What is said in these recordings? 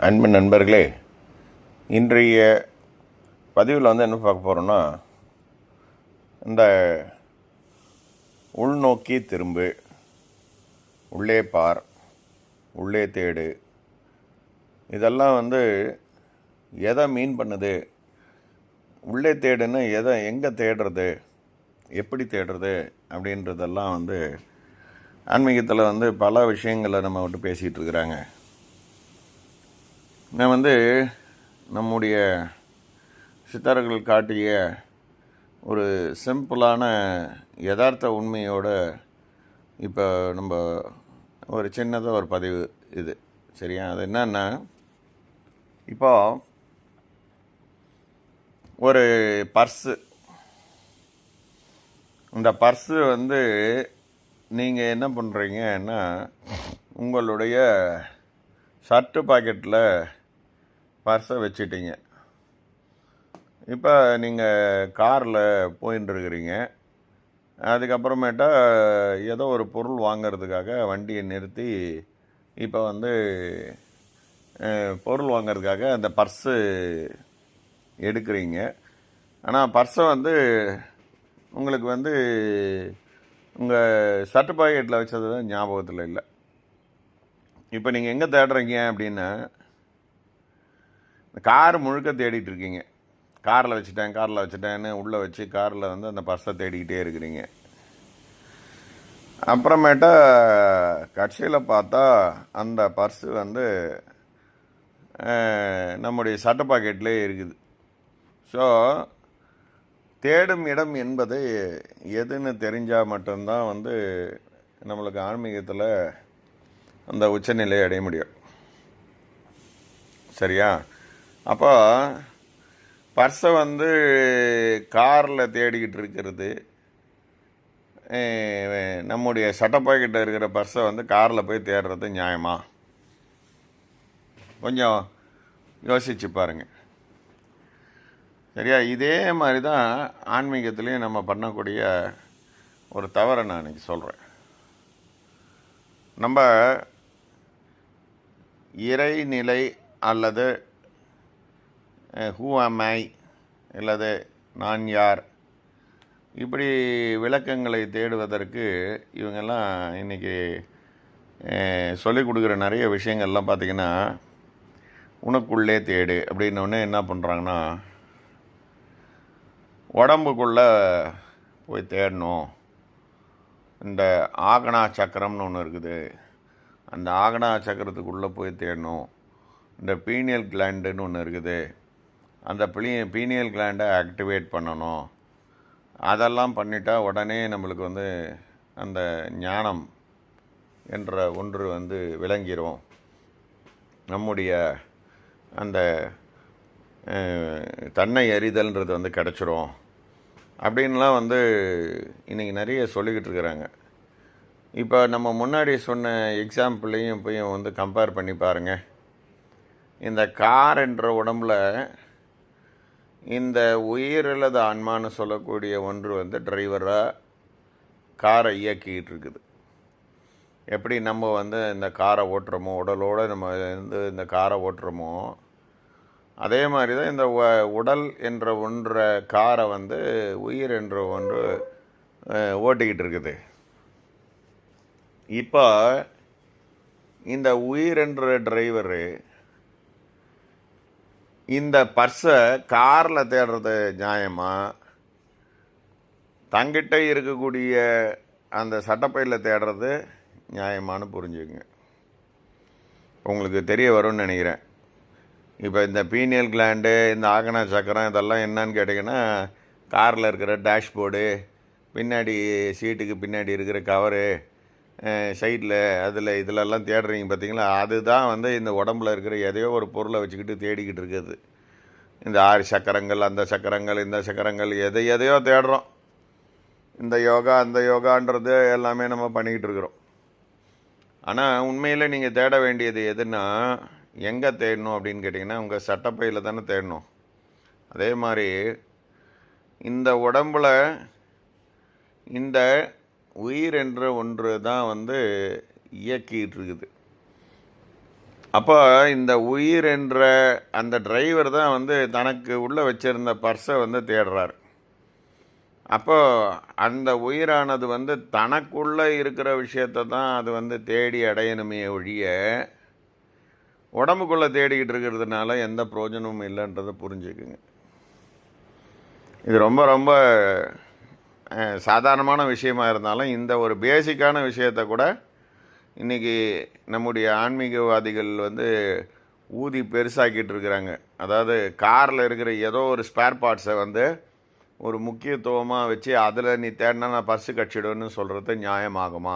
அன்பு நண்பர்களே, இன்றைய பதிவில் என்ன பார்க்க போகிறோன்னா, இந்த உள்நோக்கி திரும்பு, உள்ளே பார், உள்ளே தேடு, இதெல்லாம் எதை மீன் பண்ணுது? உள்ளே தேடுன்னு எங்கே தேடுறது, எப்படி தேடுறது அப்படின்றதெல்லாம் ஆன்மீகத்தில் பல விஷயங்களை நம்ம பேசிகிட்டு இருக்கிறாங்க. நான் நம்முடைய சித்தர்கள் காட்டிய ஒரு சிம்பிளான யதார்த்த உண்மையோடு இப்போ நம்ம ஒரு சின்னதாக ஒரு பதிவு இது சரியா? அது என்னன்னா, இப்போ ஒரு பர்ஸு, இந்த பர்ஸு நீங்கள் என்ன பண்ணுறீங்கன்னா, உங்களுடைய ஷர்ட்டு பாக்கெட்டில் பர்ஸை வச்சுட்டிங்க. இப்போ நீங்கள் காரில் போயின்னு இருக்கிறீங்க. அதுக்கப்புறமேட்டா ஏதோ ஒரு பொருள் வாங்கிறதுக்காக வண்டியை நிறுத்தி இப்போ பொருள் வாங்கிறதுக்காக அந்த பர்ஸு எடுக்கிறீங்க. ஆனால் பர்ஸை உங்களுக்கு உங்கள் ஷர்ட்டு பாக்கெட்டில் வச்சது தான் ஞாபகத்தில் இல்லை. இப்போ நீங்கள் எங்கே தேடுறீங்க அப்படின்னா, கார் முழுக்க தேடிட்டு இருக்கீங்க. காரில் வச்சுட்டேன்னு உள்ளே வச்சு காரில் அந்த பர்ஸை தேடிக்கிட்டே இருக்கிறீங்க. அப்புறமேட்டா கட்சியில் பார்த்தா அந்த பர்ஸு நம்முடைய சட்டை பாக்கெட்லேயே இருக்குது. ஸோ தேடும் இடம் என்பது எதுன்னு தெரிஞ்சால் மட்டும்தான் நம்மளுக்கு ஆன்மீகத்தில் அந்த உச்சநிலையை அடைய முடியும். சரியா? அப்போ பர்ஸை காரில் தேடிக்கிட்டு இருக்கிறது, நம்முடைய சட்டை பாக்கெட்டில் இருக்கிற பர்ஸை காரில் போய் தேடுறது நியாயமா? கொஞ்சம் யோசிச்சு பாருங்கள். சரியா? இதே மாதிரி தான் ஆன்மீகத்துலேயும் நம்ம பண்ணக்கூடிய ஒரு தவறை நான் இன்றைக்கி சொல்கிறேன். நம்ம இறைநிலை அல்லது ஹூ ஆம் ஐ அல்லது நான் யார், இப்படி விளக்கங்களை தேடுவதற்கு இவங்கெல்லாம் இன்றைக்கி சொல்லிக் கொடுக்குற நிறைய விஷயங்கள்லாம் பார்த்திங்கன்னா, உனக்குள்ளே தேடு அப்படின்னோடனே என்ன பண்ணுறாங்கன்னா, உடம்புக்குள்ளே போய் தேடணும். இந்த ஆகனா சக்கரம்னு ஒன்று இருக்குது, அந்த ஆகனா சக்கரத்துக்குள்ளே போய் தேடணும். இந்த பீனியல் கிளாண்டுன்னு ஒன்று இருக்குது, அந்த பீனியல் கிளாண்டை ஆக்டிவேட் பண்ணணும். அதெல்லாம் பண்ணிட்டா உடனே நம்மளுக்கு அந்த ஞானம் என்ற ஒன்று விளங்கிரும். நம்முடைய அந்த தன்னை அறிதல்ன்றது கிடச்சிரும் அப்படின்லாம் இன்றைக்கி நிறைய சொல்லிக்கிட்டு இருக்கிறாங்க. இப்போ நம்ம முன்னாடி சொன்ன எக்ஸாம்பிளையும் இப்போயும் கம்பேர் பண்ணி பாருங்கள். இந்த கார் என்ற உடம்பில் இந்த உயிர் அல்லது ஆன்மான்னு சொல்லக்கூடிய ஒன்று டிரைவராக காரை இயக்கிக்கிட்டு இருக்குது. எப்படி நம்ம இந்த காரை ஓட்டுறோமோ, உடலோடு நம்ம இந்த காரை ஓட்டுறோமோ, அதே மாதிரி தான் இந்த உடல் என்ற ஒன்றை காரை உயிர் என்ற ஒன்று ஓட்டிக்கிட்டு இருக்குது. இப்போ இந்த உயிர் என்ற டிரைவரு இந்த பர்ஸை காரில் தேடுறது நியாயமா, தங்கிட்ட இருக்கக்கூடிய அந்த சட்டப்பையில் தேடுறது நியாயமானு புரிஞ்சுக்குங்க. உங்களுக்கு தெரிய வரும்னு நினைக்கிறேன். இப்போ இந்த பீனியல் கிளாண்டு, இந்த ஆகனா சக்கரம், இதெல்லாம் என்னன்னு கேட்டிங்கன்னா, காரில் இருக்கிற டேஷ்போர்டு, பின்னாடி சீட்டுக்கு பின்னாடி இருக்கிற கவரு, சைடில் இதிலெல்லாம் தேடுறீங்க பார்த்தீங்களா, அதுதான் இந்த உடம்பில் இருக்கிற எதையோ ஒரு பொருளை வச்சுக்கிட்டு தேடிக்கிட்டு இருக்குது. இந்த 6 சக்கரங்கள், அந்த சக்கரங்கள், இந்த சக்கரங்கள், எதையோ தேடுறோம். இந்த யோகா அந்த யோகான்றது எல்லாமே நம்ம பண்ணிக்கிட்டு இருக்கிறோம். ஆனால் உண்மையில் நீங்கள் தேட வேண்டியது எதுன்னா, எங்கே தேடணும் அப்படின்னு கேட்டிங்கன்னா, உங்கள் சட்டப்பையில் தானே தேடணும். அதே மாதிரி இந்த உடம்பில் இந்த உயிர் என்ற ஒன்று தான் இயக்கிட்டு இருக்குது. அப்போ இந்த உயிர் என்ற அந்த டிரைவர் தான் வந்து தனக்கு உள்ளே வச்சுருந்த பர்ஸை வந்து தேடுறார். அப்போ அந்த உயிரானது வந்து தனக்குள்ளே இருக்கிற விஷயத்தை தான் அது வந்து தேடி அடையணுமே ஒழிய உடம்புக்குள்ளே தேடிக்கிட்டு இருக்கிறதுனால எந்த பிரயோஜனமும் இல்லைன்றதை புரிஞ்சுக்குங்க. இது ரொம்ப ரொம்ப சாதாரணமான விஷயமா இருந்தாலும் இந்த ஒரு பேசிக்கான விஷயத்தை கூட இன்றைக்கி நம்முடைய ஆன்மீகவாதிகள் வந்து ஊதி பெருசாக்கிட்டு இருக்கிறாங்க. அதாவது காரில் இருக்கிற ஏதோ ஒரு ஸ்பேர் பார்ட்ஸை வந்து ஒரு முக்கியத்துவமாக வச்சு அதில் நீ தேடினா நான் பர்ஸு கட்சிடுன்னு சொல்கிறது நியாயமாகுமா?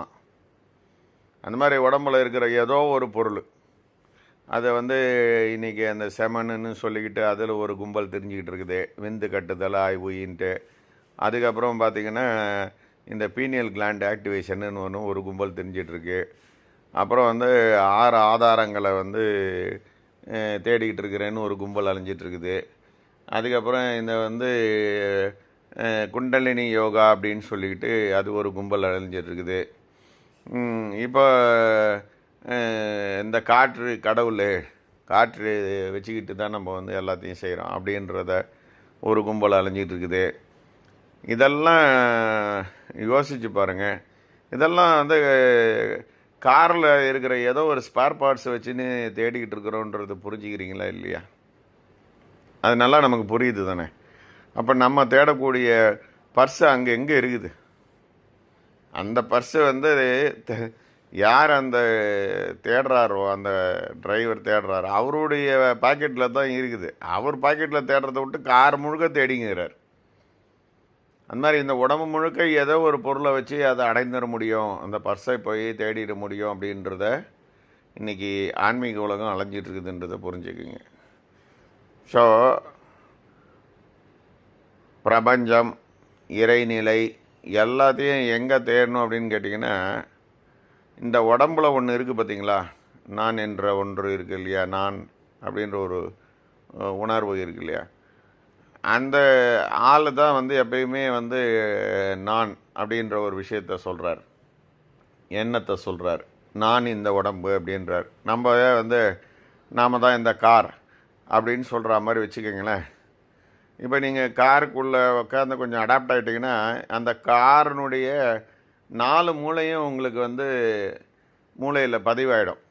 அந்த மாதிரி உடம்புல இருக்கிற ஏதோ ஒரு பொருள் அதை வந்து இன்றைக்கி அந்த செமனுன்னு சொல்லிக்கிட்டு அதில் ஒரு கும்பல் தெரிஞ்சுக்கிட்டு இருக்குது, விந்து கட்டுதல் ஆய்வுன்ட்டு. அதுக்கப்புறம் பார்த்திங்கன்னா இந்த பீனியல் கிளாண்ட் ஆக்டிவேஷன்னு ஒன்று ஒரு கும்பல் தெரிஞ்சிட்ருக்கு. அப்புறம் வந்து 6 ஆதாரங்களை வந்து தேடிக்கிட்டு இருக்கிறேன்னு ஒரு கும்பல் அலைஞ்சிட்ருக்குது. அதுக்கப்புறம் இந்த வந்து குண்டலினி யோகா அப்படின்னு சொல்லிக்கிட்டு அது ஒரு கும்பல் அலைஞ்சிட்ருக்குது. இப்போ இந்த காற்று கடவுள், காற்று வச்சுக்கிட்டு தான் நம்ம வந்து எல்லாத்தையும் செய்கிறோம் அப்படின்றத ஒரு கும்பல் அலைஞ்சிட்டு இருக்குது. இதெல்லாம் யோசித்து பாருங்கள். இதெல்லாம் வந்து காரில் இருக்கிற ஏதோ ஒரு ஸ்பேர் பார்ட்ஸை வச்சுன்னு தேடிக்கிட்டு இருக்கிறோன்றது புரிஞ்சுக்கிறீங்களா இல்லையா? அது நல்லா நமக்கு புரியுது தானே. அப்போ நம்ம தேடக்கூடிய பர்ஸு அங்கே எங்கே இருக்குது? அந்த பர்ஸு வந்து யார் அந்த தேடுறாரோ, அந்த டிரைவர் தேடுறாரோ அவருடைய பாக்கெட்டில் தான் இருக்குது. அவர் பாக்கெட்டில் தேடுறதை விட்டு கார் முழுக்க தேடிங்கிறார். அந்த மாதிரி இந்த உடம்பு முழுக்க ஏதோ ஒரு பொருளை வச்சு அதை அடைந்துட முடியும், அந்த பர்ஸை போய் தேடிட முடியும் அப்படின்றத இன்றைக்கி ஆன்மீக உலகம் அலைஞ்சிட்ருக்குதுன்றதை புரிஞ்சுக்குங்க. ஸோ பிரபஞ்சம், இறைநிலை எல்லாத்தையும் எங்கே தேடணும் அப்படின்னு கேட்டிங்கன்னா, இந்த உடம்புல ஒன்று இருக்குது பார்த்திங்களா, நான் என்ற ஒன்று இருக்குது இல்லையா, நான் அப்படின்ற ஒரு உணர்வு இருக்கு இல்லையா, அந்த ஆள் தான் வந்து எப்பயுமே வந்து நான் அப்படின்ற ஒரு விஷயத்த சொல்கிறார், எண்ணத்தை சொல்கிறார். நான் இந்த உடம்பு அப்படின்றார். நம்ம வந்து நாம் தான் இந்த கார் அப்படின்னு சொல்கிற மாதிரி வச்சுக்கோங்களேன். இப்போ நீங்கள் காருக்குள்ளே உட்காந்து கொஞ்சம் அடாப்ட் ஆகிட்டிங்கன்னா அந்த காரினுடைய 4 மூளையும் உங்களுக்கு வந்து மூளையில் பதிவாயிடும்.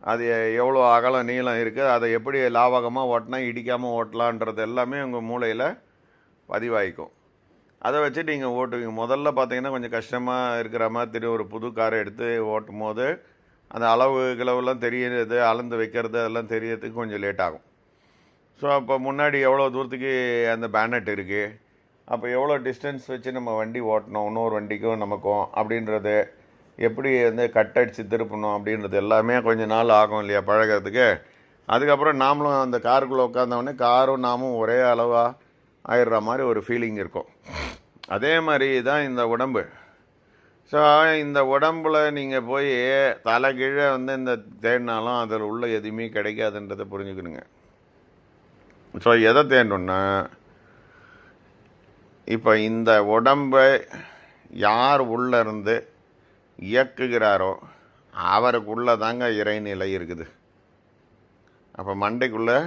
அது எவ்வளோ அகலம் நீளம் இருக்குது, அதை எப்படி லாவகமாக ஓட்டினா இடிக்காமல் ஓட்டலான்றது எல்லாமே உங்கள் மூளையில் பதிவாகிக்கும். அதை வச்சு நீங்கள் ஓட்டுவீங்க. முதல்ல பார்த்தீங்கன்னா கொஞ்சம் கஷ்டமாக இருக்கிற மாதிரி ஒரு புது காரை எடுத்து ஓட்டும் போது அந்த அளவு கிளவுலாம் தெரியறது, அளந்து வைக்கிறது அதெல்லாம் தெரியறதுக்கு கொஞ்சம் லேட் ஆகும். ஸோ அப்போ முன்னாடி எவ்வளோ தூரத்துக்கு அந்த பேனட் இருக்குது, அப்போ எவ்வளோ டிஸ்டன்ஸ் வச்சு நம்ம வண்டி ஓட்டணும் இன்னொரு வண்டிக்கும் நமக்கும் அப்படின்றது, எப்படி வந்து கட்டடிச்சு திருப்பணும் அப்படின்றது எல்லாமே கொஞ்சம் நாள் ஆகும் இல்லையா பழகிறதுக்கு. அதுக்கப்புறம் நாமளும் அந்த காருக்குள்ளே உட்காந்தோடனே காரும் நாமும் ஒரே அளவாக ஆயிடுற மாதிரி ஒரு ஃபீலிங் இருக்கும். அதே மாதிரி தான் இந்த உடம்பு. ஸோ இந்த உடம்பில் நீங்கள் போய் தலைகீழே வந்து இந்த தேடினாலும் அதில் உள்ள எதுவுமே கிடைக்காதுன்றதை புரிஞ்சுக்கணுங்க. ஸோ எதை தேடணுன்னா, இப்போ இந்த உடம்பை யார் உள்ளேருந்து இயக்குகிறாரோ அவருக்குள்ளே தாங்க இறைநிலை இருக்குது. அப்போ மண்டைக்குள்ளே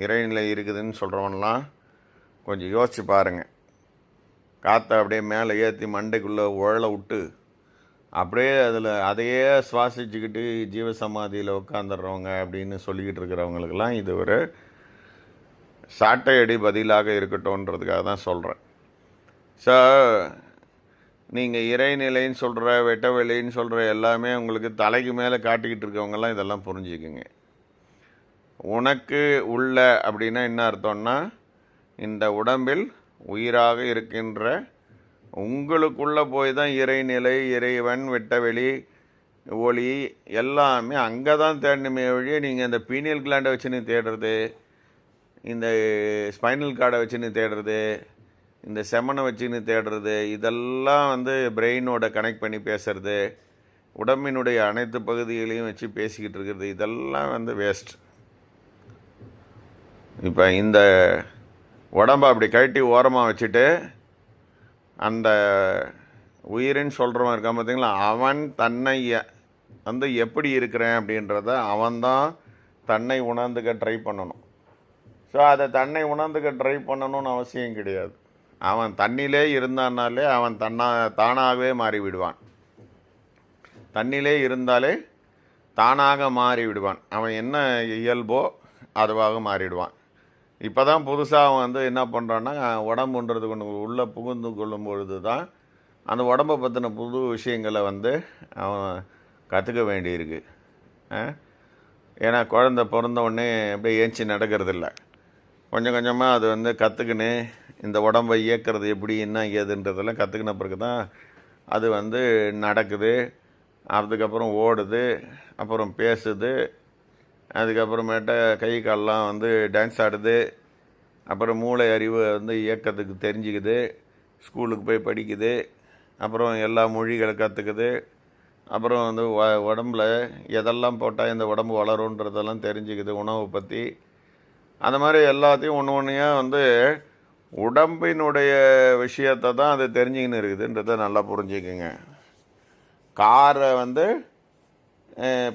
இறைநிலை இருக்குதுன்னு சொல்கிறவன்லாம் கொஞ்சம் யோசிச்சு பாருங்கள். காற்றை அப்படியே மேலே ஏற்றி மண்டைக்குள்ளே உழலை விட்டு அப்படியே அதில் அதையே சுவாசிச்சுக்கிட்டு ஜீவசமாதியில் உட்காந்துடுறவங்க அப்படின்னு சொல்லிக்கிட்டு இருக்கிறவங்களுக்கெல்லாம் இது ஒரு சாட்டை அடி பதிலாக இருக்கட்டும்ன்றதுக்காக தான் சொல்கிறேன். ஸோ நீங்கள் இறைநிலைன்னு சொல்கிற வெட்ட வெளின்னு சொல்கிற எல்லாமே உங்களுக்கு தலைக்கு மேலே காட்டிக்கிட்டு இருக்கவங்கெல்லாம் இதெல்லாம் புரிஞ்சுக்குங்க. உனக்கு உள்ள அப்படின்னா என்ன அர்த்தம்னா, இந்த உடம்பில் உயிராக இருக்கின்ற உங்களுக்குள்ளே போய் தான் இறைநிலை, இறைவன், வெட்டவெளி, ஒளி எல்லாமே அங்கே தான் தேடணுமே வழியே நீங்கள் இந்த பீனியல் கிளாண்டை வச்சுன்னு தேடுறது, இந்த ஸ்பைனல் கார்டை வச்சுன்னு தேடுறது, இந்த செமனை வச்சுன்னு தேடுறது, இதெல்லாம் வந்து பிரெயினோட கனெக்ட் பண்ணி பேசுறது, உடம்பினுடைய அனைத்து பகுதிகளையும் வச்சு பேசிக்கிட்டு இருக்கிறது, இதெல்லாம் வந்து வேஸ்ட். இப்போ இந்த உடம்பை அப்படி கழட்டி ஓரமாக வச்சுட்டு அந்த உயிரின்னு சொல்கிறவன் இருக்கான் பார்த்தீங்களா, அவன் தன்னை வந்து எப்படி இருக்கிறேன் அப்படின்றத அவன்தான் தன்னை உணர்ந்துக்க ட்ரை பண்ணணும். ஸோ அதை தன்னை உணர்ந்துக்க ட்ரை பண்ணணும்னு அவசியம் கிடையாது. அவன் தண்ணிலே இருந்தானாலே அவன் தானாகவே மாறிவிடுவான். தண்ணிலே இருந்தாலே தானாக மாறிவிடுவான். அவன் என்ன இயல்போ அதுவாக மாறிவிடுவான். இப்போ தான் புதுசாக அவன் வந்து என்ன பண்ணுறான்னா, உடம்புன்றது கொண்டு உள்ளே புகுந்து கொள்ளும் பொழுது தான் அந்த உடம்பை பற்றின புது விஷயங்களை வந்து அவன் கற்றுக்க வேண்டியிருக்கு. ஏன்னா குழந்த பிறந்த உடனே அப்படியே ஏஞ்சி நடக்கிறதில்ல. கொஞ்சம் கொஞ்சமாக அது வந்து கற்றுக்கின்னு இந்த உடம்பை இயக்கிறது எப்படி என்ன ஏதுன்றதெல்லாம் கற்றுக்கின பிறகு தான் அது வந்து நடக்குது. அதுக்கப்புறம் ஓடுது, அப்புறம் பேசுது, அதுக்கப்புறமேட்ட கை கால்லாம் வந்து டான்ஸ் ஆடுது, அப்புறம் மூளை அறிவு வந்து இயக்கத்துக்கு தெரிஞ்சுக்குது, ஸ்கூலுக்கு போய் படிக்குது, அப்புறம் எல்லா மொழிகளை கற்றுக்குது, அப்புறம் வந்து உடம்புல எதெல்லாம் போட்டால் இந்த உடம்பு வளருன்றதெல்லாம் தெரிஞ்சுக்குது, உணவை பற்றி. அந்த மாதிரி எல்லாத்தையும் ஒன்று ஒன்றையாக வந்து உடம்பினுடைய விஷயத்தை தான் அது தெரிஞ்சுக்கின்னு இருக்குதுன்றதை நல்லா புரிஞ்சுக்குங்க. காரை வந்து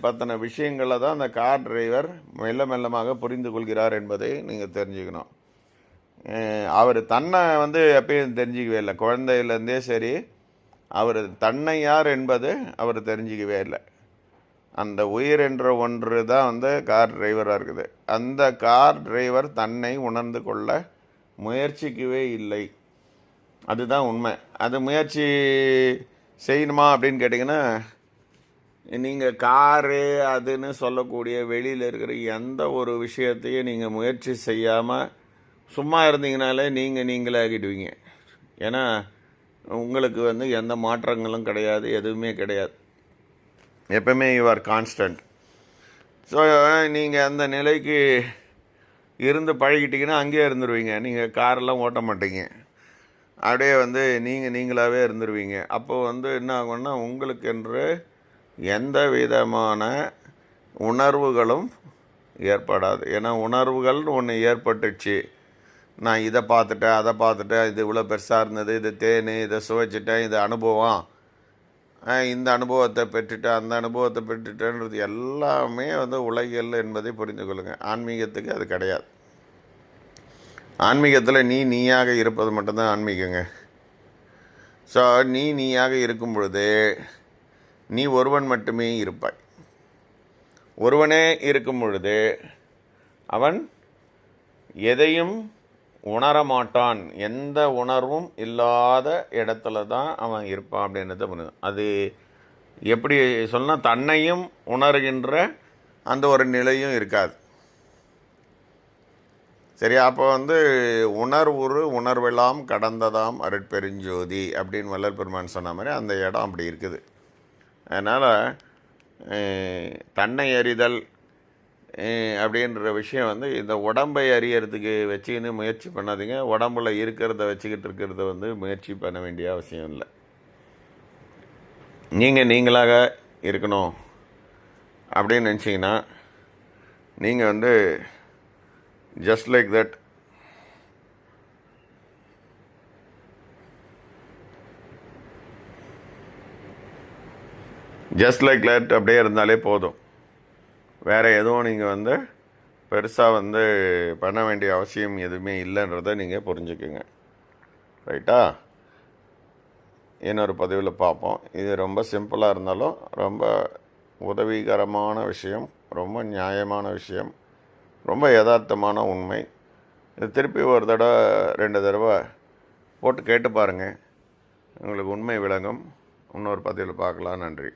பற்றின விஷயங்களை தான் அந்த கார் டிரைவர் மெல்ல மெல்லமாக புரிந்து கொள்கிறார் என்பதை நீங்கள் தெரிஞ்சுக்கணும். அவர் தன்னை வந்து எப்பயும் தெரிஞ்சிக்கவே இல்லை. குழந்தையிலேருந்தே சரி, அவர் தன்னை யார் என்பது அவர் தெரிஞ்சிக்கவே இல்லை. அந்த உயிர் என்ற ஒன்று தான் வந்து கார் டிரைவராக இருக்குது. அந்த கார் டிரைவர் தன்னை உணர்ந்து கொள்ள முயற்சிக்கவே இல்லை. அதுதான் உண்மை. அது முயற்சி செய்யணுமா அப்படின்னு கேட்டிங்கன்னா, நீங்கள் காரு அதுன்னு சொல்லக்கூடிய வெளியில் இருக்கிற எந்த ஒரு விஷயத்தையும் நீங்கள் முயற்சி செய்யாமல் சும்மா இருந்தீங்கனாலே நீங்களே ஆகிடுவீங்க. ஏன்னா உங்களுக்கு வந்து எந்த மாற்றங்களும் கிடையாது, எதுவுமே கிடையாது. எப்பவுமே யூ ஆர் கான்ஸ்டன்ட். ஸோ நீங்கள் அந்த நிலைக்கு இருந்து பழகிட்டிங்கன்னா அங்கேயே இருந்துருவீங்க. நீங்கள் காரெல்லாம் ஓட்ட மாட்டீங்க, அப்படியே வந்து நீங்களாகவே இருந்துருவீங்க. அப்போது வந்து என்ன ஆகும்னா, உங்களுக்கென்று எந்த விதமான உணர்வுகளும் ஏற்படாது. ஏன்னா உணர்வுகள்னு ஒன்று ஏற்பட்டுச்சு. நான் இதை பார்த்துட்டேன், அதை பார்த்துட்டேன், இது இவ்வளோ பெருசாக இருந்தது, இது தேன், இதை சுவைச்சிட்டேன், இது அனுபவம், இந்த அனுபவத்தை பெற்றுட்டேன், அந்த அனுபவத்தை பெற்றுட்டேன்றது எல்லாமே வந்து உலகியல் என்பதை புரிந்து கொள்ளுங்கள். ஆன்மீகத்துக்கு அது கிடையாது. ஆன்மீகத்தில் நீயாக இருப்பது மட்டும்தான் ஆன்மீகங்க. ஸோ நீயாக இருக்கும் பொழுது நீ ஒருவன் மட்டுமே இருப்பாய். ஒருவனே இருக்கும் பொழுது அவன் எதையும் உணரமாட்டான். எந்த உணர்வும் இல்லாத இடத்துல தான் அவன் இருப்பான் அப்படின்றத புரியுது. அது எப்படி சொன்னால், தன்னையும் உணர்கின்ற அந்த ஒரு நிலையும் இருக்காது. சரியா? அப்போ வந்து உணர்வெல்லாம் கடந்ததாம் அருட்பெருஞ்சோதி அப்படின்னு வள்ளல் பெருமான் சொன்ன மாதிரி அந்த இடம் அப்படி இருக்குது. அதனால் தன்னை அறிதல் அப்படின்ற விஷயம் வந்து இந்த உடம்பை அறியறதுக்கு வச்சுக்கின்னு முயற்சி பண்ணாதீங்க. உடம்புல இருக்கிறத வச்சுக்கிட்டு இருக்கிறத வந்து முயற்சி பண்ண வேண்டிய அவசியம் இல்லை. நீங்களாக இருக்கணும் அப்படின்னு நினச்சிங்கன்னா நீங்கள் வந்து ஜஸ்ட் லைக் தட் அப்படியே இருந்தாலே போதும். வேறு எதுவும் நீங்கள் வந்து பெருசாக வந்து பண்ண வேண்டிய அவசியம் எதுவுமே இல்லைன்றதை நீங்கள் புரிஞ்சுக்குங்க. ரைட்டா? இன்னொரு பதிவில் பார்ப்போம். இது ரொம்ப சிம்பிளாக இருந்தாலும் ரொம்ப உதவிகரமான விஷயம், ரொம்ப நியாயமான விஷயம், ரொம்ப யதார்த்தமான உண்மை. இது திருப்பி ஒரு தடவை 2 தடவை போட்டு கேட்டு பாருங்கள், உங்களுக்கு உண்மை விளங்கும். இன்னொரு பதிவில் பார்க்கலாம். நன்றி.